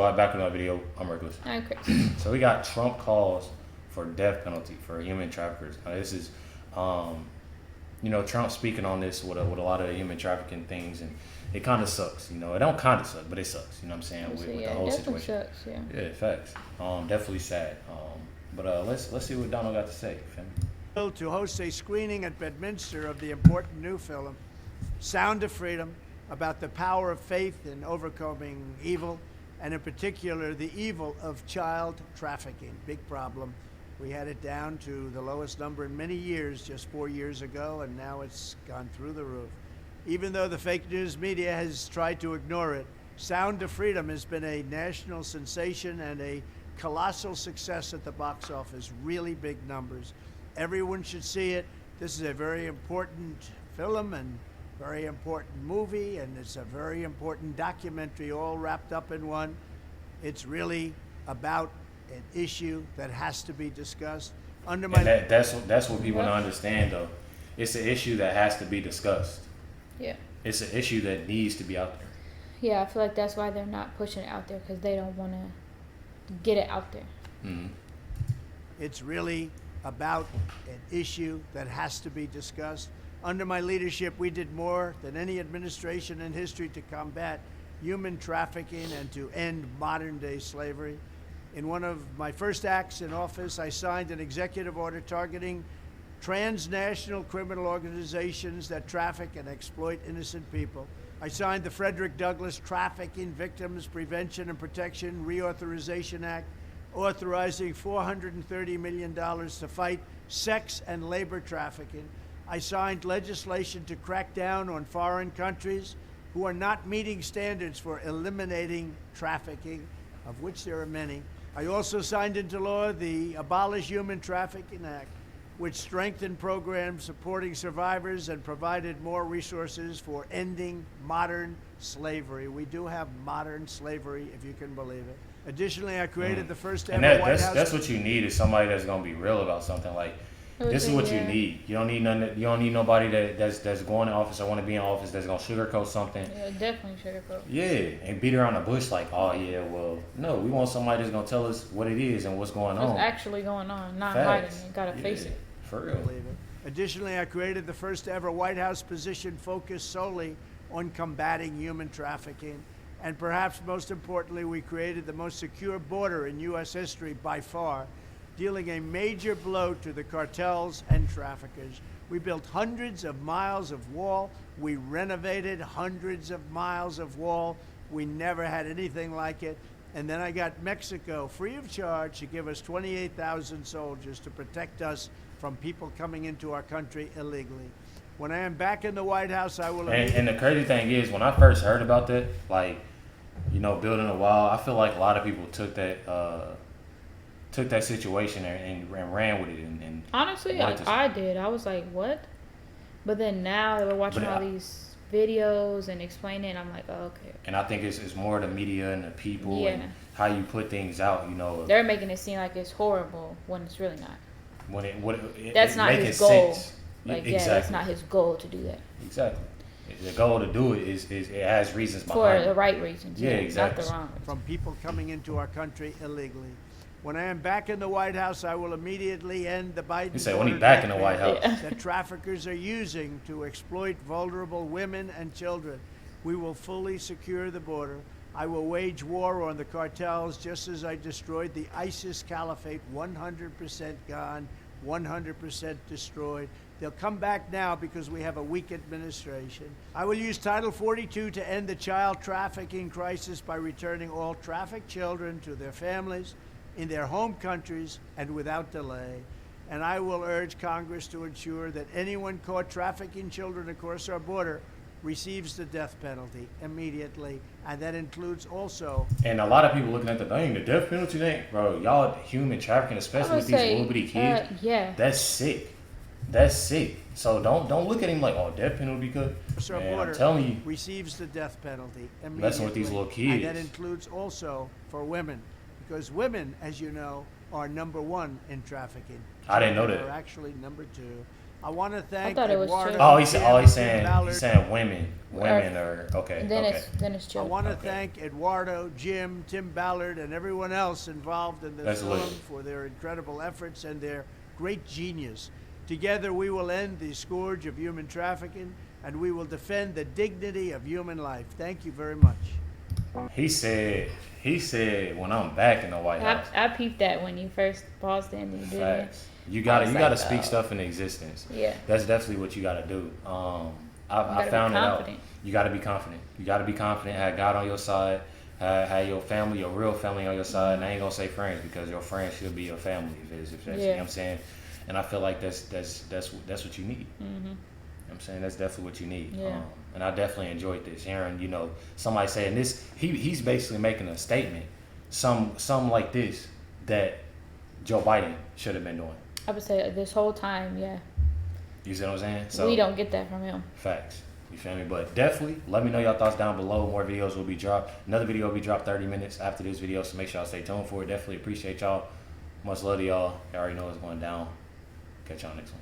Squad, back with another video. I'm Recklezz. Okay. So we got Trump calls for death penalty for human traffickers. Now this is, Trump speaking on this with a lot of the human trafficking things, and it kind of sucks. It don't kind of suck, but it sucks. You know what I'm saying? With the whole situation. Sucks, yeah. Yeah, facts. Definitely sad. But let's see what Donald got to say. To host a screening at Bedminster of the important new film, Sound of Freedom, about the power of faith in overcoming evil, and in particular, the evil of child trafficking. Big problem. We had it down to the lowest number in many years, just 4 years ago, and now it's gone through the roof. Even though the fake news media has tried to ignore it, Sound of Freedom has been a national sensation and a colossal success at the box office, really big numbers. Everyone should see it. This is a very important film and very important movie, and it's a very important documentary all wrapped up in one. It's really about an issue that has to be discussed. That's what people don't understand, though. It's an issue that has to be discussed. Yeah. It's an issue that needs to be out there. Yeah, I feel like that's why they're not pushing it out there, because they don't want to get it out there. Mm-hmm. It's really about an issue that has to be discussed. Under my leadership, we did more than any administration in history to combat human trafficking and to end modern-day slavery. In one of my first acts in office, I signed an executive order targeting transnational criminal organizations that traffic and exploit innocent people. I signed the Frederick Douglass Trafficking Victims Prevention and Protection Reauthorization Act, authorizing $430 million to fight sex and labor trafficking. I signed legislation to crack down on foreign countries who are not meeting standards for eliminating trafficking, of which there are many. I also signed into law the Abolish Human Trafficking Act, which strengthened programs supporting survivors and provided more resources for ending modern slavery. We do have modern slavery, if you can believe it. Additionally, I created the first ever White House. That's what you need, is somebody that's gonna be real about something. Like, this is what you need. You don't need nothing. You don't need nobody that's going to office or want to be in office that's gonna sugarcoat something. Yeah, definitely sugarcoat. Yeah, and beat around the bush like, oh yeah, well, no, we want somebody that's gonna tell us what it is and what's going on. What's actually going on, not Facts. hiding it. Gotta face it. For real. Additionally, I created the first ever White House position focused solely on combating human trafficking. And perhaps most importantly, we created the most secure border in U.S. history by far, dealing a major blow to the cartels and traffickers. We built hundreds of miles of wall. We renovated hundreds of miles of wall. We never had anything like it. And then I got Mexico free of charge to give us 28,000 soldiers to protect us from people coming into our country illegally. When I am back in the White House, I will... And the crazy thing is, when I first heard about that, building a wall, I feel like a lot of people took that situation and ran with it. And honestly, I did. I was like, what? But then now that we're watching all these videos and explaining it, I'm like, oh, okay. And I think it's more the media and the people and how you put things out, They're making it seem like it's horrible when it's really not. That's not his goal. Sense. Exactly. Exactly. That's not his goal to do that. Exactly. The goal to do it is it has reasons behind it. For the right reasons. Yeah, exactly. Not the wrong reasons. From people coming into our country illegally. When I am back in the White House, I will immediately end the Biden... You say when he's back in the White House. ...that traffickers are using to exploit vulnerable women and children. We will fully secure the border. I will wage war on the cartels just as I destroyed the ISIS caliphate, 100% gone, 100% destroyed. They'll come back now because we have a weak administration. I will use Title 42 to end the child trafficking crisis by returning all trafficked children to their families in their home countries and without delay. And I will urge Congress to ensure that anyone caught trafficking children across our border receives the death penalty immediately, and that includes also... And a lot of people looking at the death penalty thing, bro, y'all human trafficking, especially with these little bitty kids, that's sick. That's sick. So don't look at him like, oh, death penalty good. Man, I'm telling you, receives the death penalty immediately. Messing with these little kids. And that includes also for women, because women, as you know, are number one in trafficking. I didn't know that. They're actually number two. I want to thank thought it was Eduardo. children. He's saying women or okay. Then okay. it's I children. want to thank Eduardo, Jim, Tim Ballard, and everyone else involved in this forum for their incredible efforts and their great genius. Together we will end the scourge of human trafficking, and we will defend the dignity of human life. Thank you very much. He said when I'm back in the White House. I peeped that when you first paused in. You did. Facts. You gotta speak stuff into existence. Yeah. That's definitely what you gotta do. I found it out. You gotta be confident. You gotta be confident. Have God on your side. Have your family, your real family on your side. And I ain't gonna say friends because your friends should be your family. If that's you know what I'm saying. And I feel like that's what you need. Mm-hmm. I'm saying that's definitely what you need. Yeah. And I definitely enjoyed this. Hearing, somebody saying this, he's basically making a statement. Something like this that Joe Biden should have been doing. I would say this whole time, yeah. You see what I'm saying? So we don't get that from him. Facts. You feel me? But definitely let me know your thoughts down below. More videos will be dropped. Another video will be dropped 30 minutes after this video, so make sure y'all stay tuned for it. Definitely appreciate y'all. Much love to y'all. Y'all already know what's going down. Catch y'all next one.